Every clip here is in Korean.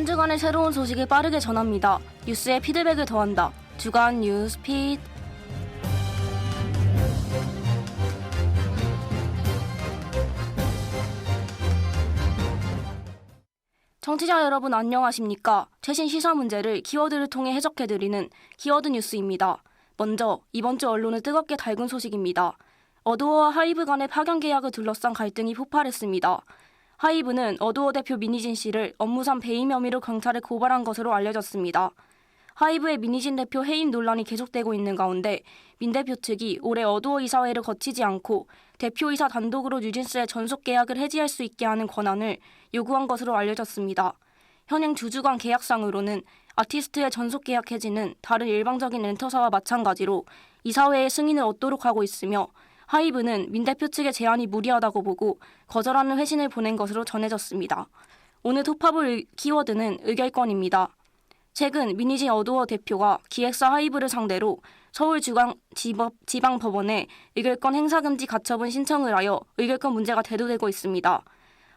한 주간의 새로운 소식을 빠르게 전합니다. 뉴스에 피드백을 더한다. 주간 뉴스피드. 청취자 여러분 안녕하십니까? 최신 시사 문제를 키워드를 통해 해석해드리는 키워드 뉴스입니다. 먼저 이번 주 언론을 뜨겁게 달군 소식입니다. 어두어와 하이브 간의 파견 계약을 둘러싼 갈등이 폭발했습니다. 하이브는 어두어 대표 민희진 씨를 업무상 배임 혐의로 경찰에 고발한 것으로 알려졌습니다. 하이브의 민희진 대표 해임 논란이 계속되고 있는 가운데 민 대표 측이 올해 어두어 이사회를 거치지 않고 대표이사 단독으로 뉴진스의 전속 계약을 해지할 수 있게 하는 권한을 요구한 것으로 알려졌습니다. 현행 두 주간 계약상으로는 아티스트의 전속 계약 해지는 다른 일방적인 엔터사와 마찬가지로 이사회의 승인을 얻도록 하고 있으며 하이브는 민 대표 측의 제안이 무리하다고 보고 거절하는 회신을 보낸 것으로 전해졌습니다. 오늘 톱합을 키워드는 의결권입니다. 최근 민희진 어두어 대표가 기획사 하이브를 상대로 서울지방법원에 의결권 행사금지 가처분 신청을 하여 의결권 문제가 대두되고 있습니다.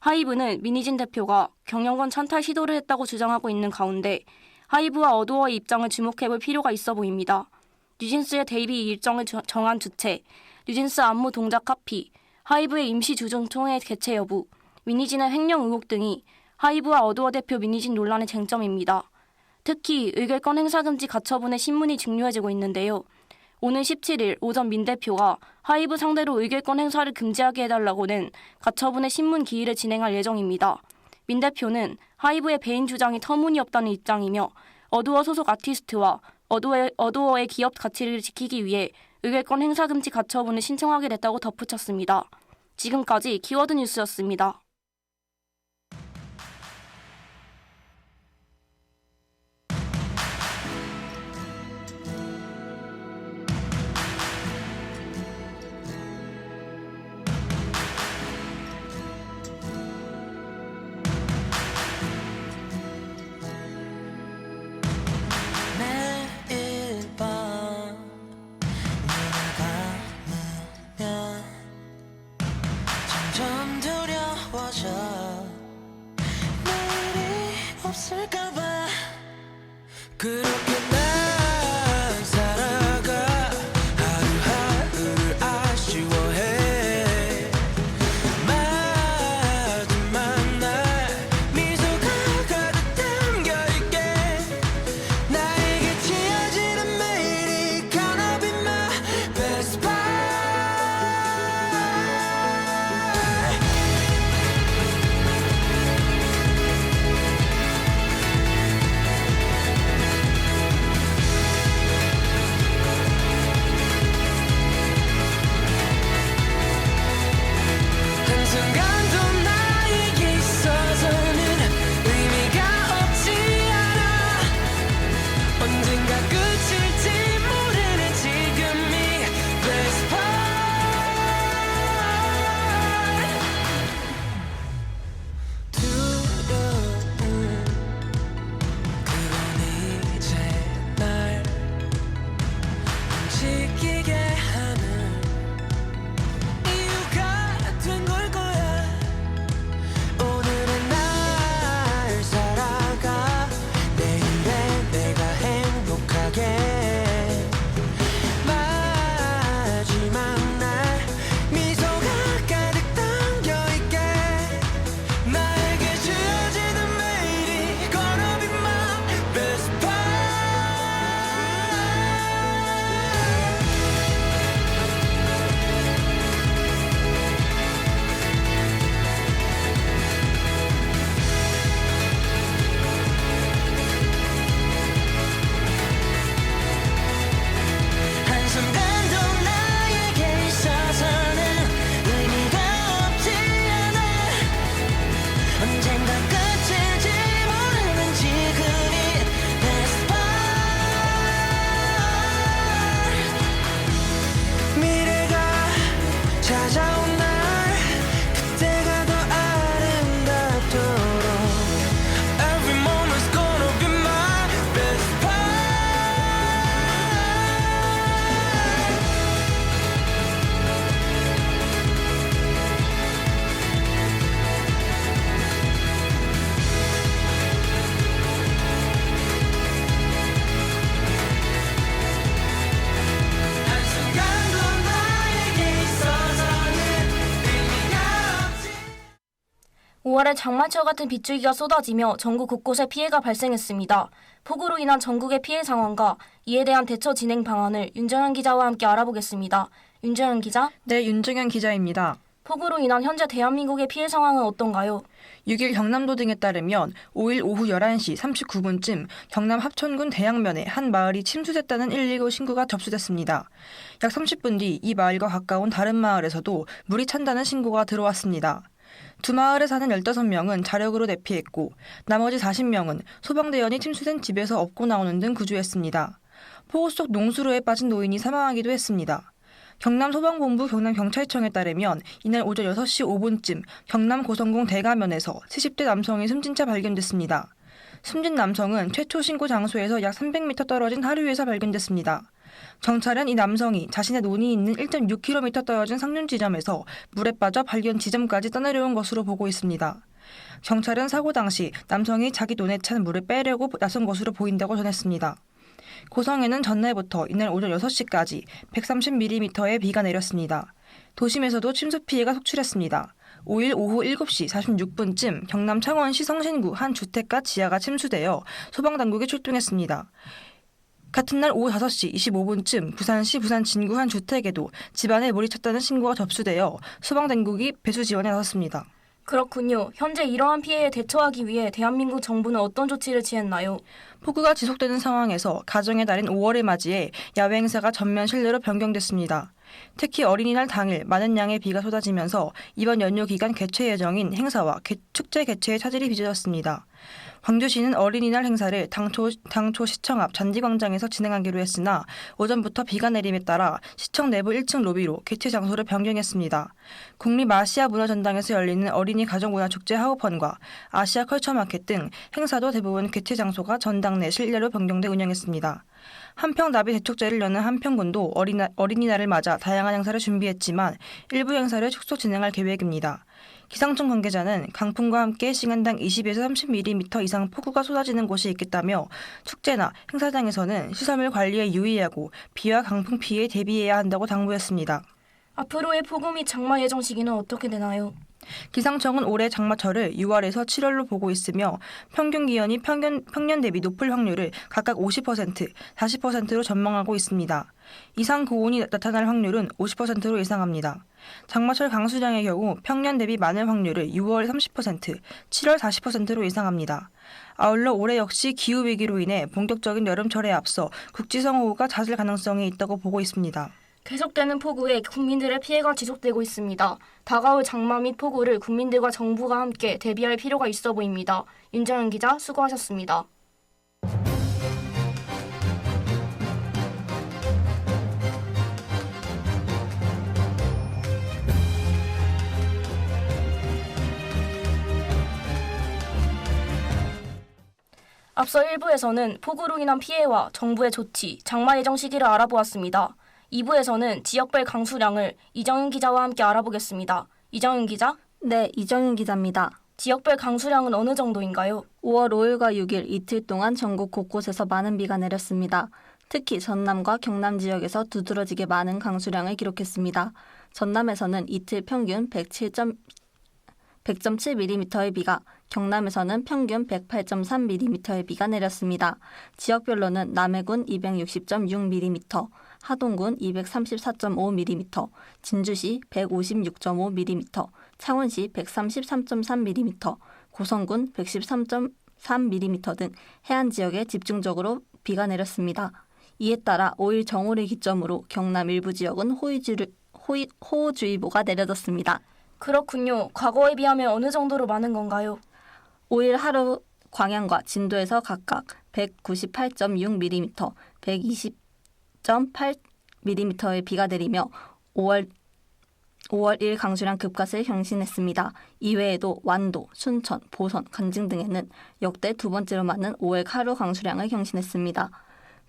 하이브는 민희진 대표가 경영권 찬탈 시도를 했다고 주장하고 있는 가운데 하이브와 어두어의 입장을 주목해볼 필요가 있어 보입니다. 뉴진스의 데뷔 일정을 정한 주체, 뉴진스 안무 동작 카피, 하이브의 임시 주중총회 개최 여부, 민희진의 횡령 의혹 등이 하이브와 어두어 대표 민희진 논란의 쟁점입니다. 특히 의결권 행사금지 가처분의 신문이 중요해지고 있는데요. 오는 17일 오전 민 대표가 하이브 상대로 의결권 행사를 금지하게 해달라고 낸 가처분의 신문 기일을 진행할 예정입니다. 민 대표는 하이브의 배임 주장이 터무니없다는 입장이며 어두어 소속 아티스트와 어두어의 기업 가치를 지키기 위해 의결권 행사 금지 가처분을 신청하게 됐다고 덧붙였습니다. 지금까지 키워드 뉴스였습니다. 점점 두려워져 내일이 없을까봐 그렇게 난 살아가 하루하루를 아쉬워해 마지막 날 미소가 가득 담겨있게 나에게 지어지는 매일이 gonna be my best part. 5월에 장마철 같은 빗줄기가 쏟아지며 전국 곳곳에 피해가 발생했습니다. 폭우로 인한 전국의 피해 상황과 이에 대한 대처 진행 방안을 윤정현 기자와 함께 알아보겠습니다. 윤정현 기자. 네, 윤정현 기자입니다. 폭우로 인한 현재 대한민국의 피해 상황은 어떤가요? 6일 경남도 등에 따르면 5일 오후 11시 39분쯤 경남 합천군 대양면에 한 마을이 침수됐다는 119 신고가 접수됐습니다. 약 30분 뒤 이 마을과 가까운 다른 마을에서도 물이 찬다는 신고가 들어왔습니다. 두 마을에 사는 15명은 자력으로 대피했고 나머지 40명은 소방대원이 침수된 집에서 업고 나오는 등 구조했습니다. 폭우 속 농수로에 빠진 노인이 사망하기도 했습니다. 경남소방본부 경남경찰청에 따르면 이날 오전 6시 5분쯤 경남 고성공 대가면에서 70대 남성이 숨진 채 발견됐습니다. 숨진 남성은 최초 신고 장소에서 약 300m 떨어진 하류에서 발견됐습니다. 경찰은 이 남성이 자신의 논이 있는 1.6km 떨어진 상륜 지점에서 물에 빠져 발견 지점까지 떠내려온 것으로 보고 있습니다. 경찰은 사고 당시 남성이 자기 논에 찬 물을 빼려고 나선 것으로 보인다고 전했습니다. 고성에는 전날부터 이날 오전 6시까지 130mm의 비가 내렸습니다. 도심에서도 침수 피해가 속출했습니다. 5일 오후 7시 46분쯤 경남 창원시 성신구 한 주택가 지하가 침수되어 소방당국이 출동했습니다. 같은 날 오후 5시 25분쯤 부산시 부산 진구 한 주택에도 집안에 물이 찼다는 신고가 접수되어 소방당국이 배수 지원에 나섰습니다. 그렇군요. 현재 이러한 피해에 대처하기 위해 대한민국 정부는 어떤 조치를 취했나요? 폭우가 지속되는 상황에서 가정의 달인 5월을 맞이해 야외 행사가 전면 실내로 변경됐습니다. 특히 어린이날 당일 많은 양의 비가 쏟아지면서 이번 연휴 기간 개최 예정인 행사와 축제 개최에 차질이 빚어졌습니다. 광주시는 어린이날 행사를 당초 시청 앞 잔디광장에서 진행하기로 했으나 오전부터 비가 내림에 따라 시청 내부 1층 로비로 개최 장소를 변경했습니다. 국립아시아 문화전당에서 열리는 어린이 가족문화축제 하우펀과 아시아 컬처마켓 등 행사도 대부분 개최 장소가 전당 내 실내로 변경돼 운영했습니다. 한평나비 대축제를 여는 한평군도 어린이날을 맞아 다양한 행사를 준비했지만 일부 행사를 축소 진행할 계획입니다. 기상청 관계자는 강풍과 함께 시간당 20에서 30mm 이상 폭우가 쏟아지는 곳이 있겠다며 축제나 행사장에서는 시설물 관리에 유의하고 비와 강풍 피해에 대비해야 한다고 당부했습니다. 앞으로의 폭우 및 장마 예정 시기는 어떻게 되나요? 기상청은 올해 장마철을 6월에서 7월로 보고 있으며 평균 기온이 평년 대비 높을 확률을 각각 50%, 40%로 전망하고 있습니다. 이상 고온이 나타날 확률은 50%로 예상합니다. 장마철 강수량의 경우 평년 대비 많을 확률을 6월 30%, 7월 40%로 예상합니다. 아울러 올해 역시 기후위기로 인해 본격적인 여름철에 앞서 국지성호우가 잦을 가능성이 있다고 보고 있습니다. 계속되는 폭우에 국민들의 피해가 지속되고 있습니다. 다가올 장마 및 폭우를 국민들과 정부가 함께 대비할 필요가 있어 보입니다. 윤정현 기자 수고하셨습니다. 앞서 1부에서는 폭우로 인한 피해와 정부의 조치, 장마 예정 시기를 알아보았습니다. 2부에서는 지역별 강수량을 이정윤 기자와 함께 알아보겠습니다. 이정윤 기자? 네, 이정윤 기자입니다. 지역별 강수량은 어느 정도인가요? 5월 5일과 6일 이틀 동안 전국 곳곳에서 많은 비가 내렸습니다. 특히 전남과 경남 지역에서 두드러지게 많은 강수량을 기록했습니다. 전남에서는 이틀 평균 100.7mm의 비가, 경남에서는 평균 108.3mm의 비가 내렸습니다. 지역별로는 남해군 260.6mm, 하동군 234.5mm, 진주시 156.5mm, 창원시 133.3mm, 고성군 113.3mm 등 해안 지역에 집중적으로 비가 내렸습니다. 이에 따라 5일 정오를 기점으로 경남 일부 지역은 호우주의보가 내려졌습니다. 그렇군요. 과거에 비하면 어느 정도로 많은 건가요? 5일 하루 광양과 진도에서 각각 198.6mm, 120.8mm의 비가 내리며 5월 1 강수량 급갓을 경신했습니다. 이외에도 완도, 순천, 보선, 간증 등에는 역대 두 번째로 많은 5월 하루 강수량을 경신했습니다.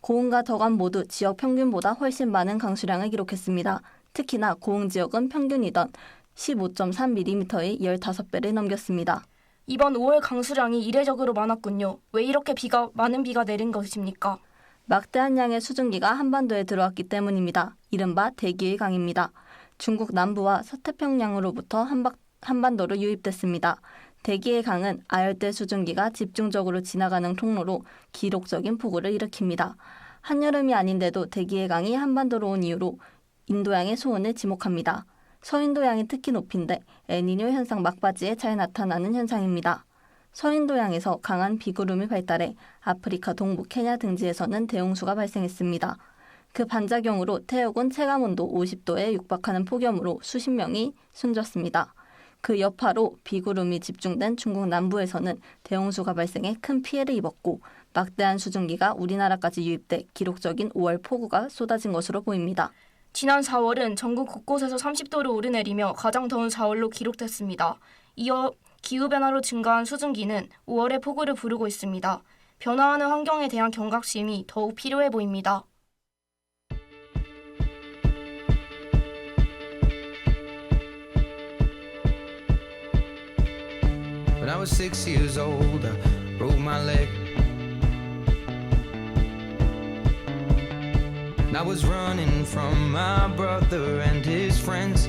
고흥과 덕암 모두 지역 평균보다 훨씬 많은 강수량을 기록했습니다. 특히나 고흥 지역은 평균이던 15.3mm의 15배를 넘겼습니다. 이번 5월 강수량이 이례적으로 많았군요. 왜 이렇게 많은 비가 내린 것입니까? 막대한 양의 수증기가 한반도에 들어왔기 때문입니다. 이른바 대기의 강입니다. 중국 남부와 서태평양으로부터 한반도로 유입됐습니다. 대기의 강은 아열대 수증기가 집중적으로 지나가는 통로로 기록적인 폭우를 일으킵니다. 한여름이 아닌데도 대기의 강이 한반도로 온 이후로 인도양의 소원을 지목합니다. 서인도양이 특히 높인데 엘니뇨 현상 막바지에 잘 나타나는 현상입니다. 서인도양에서 강한 비구름이 발달해 아프리카 동부 케냐 등지에서는 대홍수가 발생했습니다. 그 반작용으로 태역은 체감온도 50도에 육박하는 폭염으로 수십 명이 숨졌습니다. 그 여파로 비구름이 집중된 중국 남부에서는 대홍수가 발생해 큰 피해를 입었고 막대한 수증기가 우리나라까지 유입돼 기록적인 5월 폭우가 쏟아진 것으로 보입니다. 지난 4월은 전국 곳곳에서 30도를 오르내리며 가장 더운 4월로 기록됐습니다. 이어 기후변화로 증가한 수증기는 5월의 폭우를 부르고 있습니다. 변화하는 환경에 대한 경각심이 더욱 필요해 보입니다. When I was 6 years old, I broke my leg. And I was running from my brother and his friends,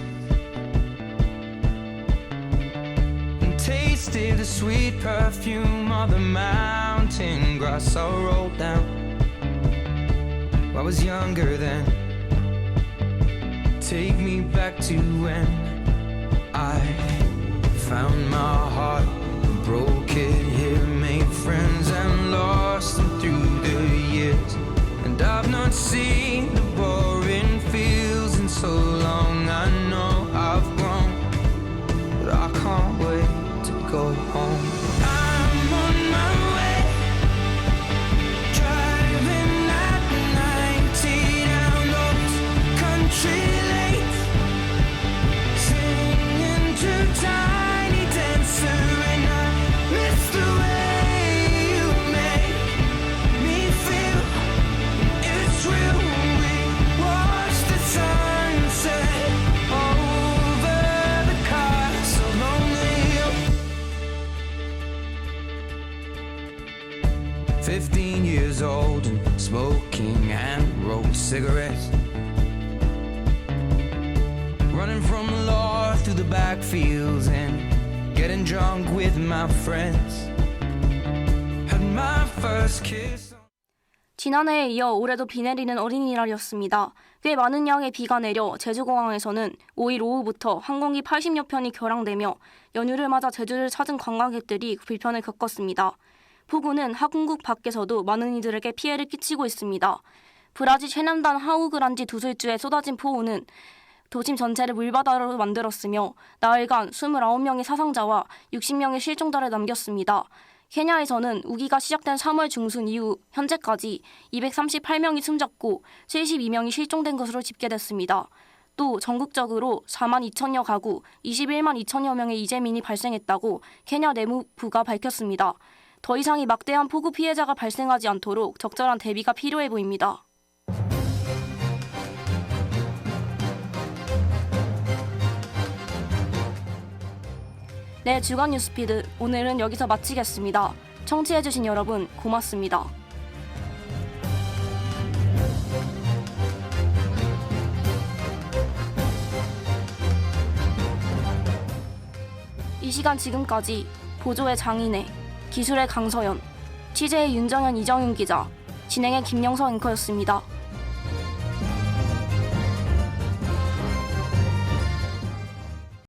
and tasted the sweet perfume of the mountain grass I rolled down. I was younger then. Take me back to when I found my heart, broke it here, made friends and lost them through the years. And I've not seen the boring fields in so long. I know I've grown, but I can't wait to go home. I'm on my way, driving at 90 down those country lanes, singing to Tiny Dancer, and I miss the way you make me feel. It's real. We watch the sunset over the castle on the hill. 15 years old and smoking and rolled cigarettes, running from the law through the backfields and getting drunk with my friends. Had my first kiss. 지난해에 이어 올해도 비 내리는 어린이날이었습니다. 꽤 많은 양의 비가 내려 제주공항에서는 5일 오후부터 항공기 80여 편이 결항되며 연휴를 맞아 제주를 찾은 관광객들이 불편을 겪었습니다. 폭우는 항공국 밖에서도 많은 이들에게 피해를 끼치고 있습니다. 브라질 최남단 하우그란지 두술주에 쏟아진 폭우는 도심 전체를 물바다로 만들었으며 나흘간 29명의 사상자와 60명의 실종자를 남겼습니다. 케냐에서는 우기가 시작된 3월 중순 이후 현재까지 238명이 숨졌고 72명이 실종된 것으로 집계됐습니다. 또 전국적으로 4만 2천여 가구, 21만 2천여 명의 이재민이 발생했다고 케냐 내무부가 밝혔습니다. 더 이상의 막대한 폭우 피해자가 발생하지 않도록 적절한 대비가 필요해 보입니다. 네, 주간 뉴스피드 오늘은 여기서 마치겠습니다. 청취해주신 여러분 고맙습니다. 이 시간 지금까지 보조의 장인혜, 기술의 강서연, 취재의 윤정현, 이정윤 기자, 진행의 김영서 앵커였습니다.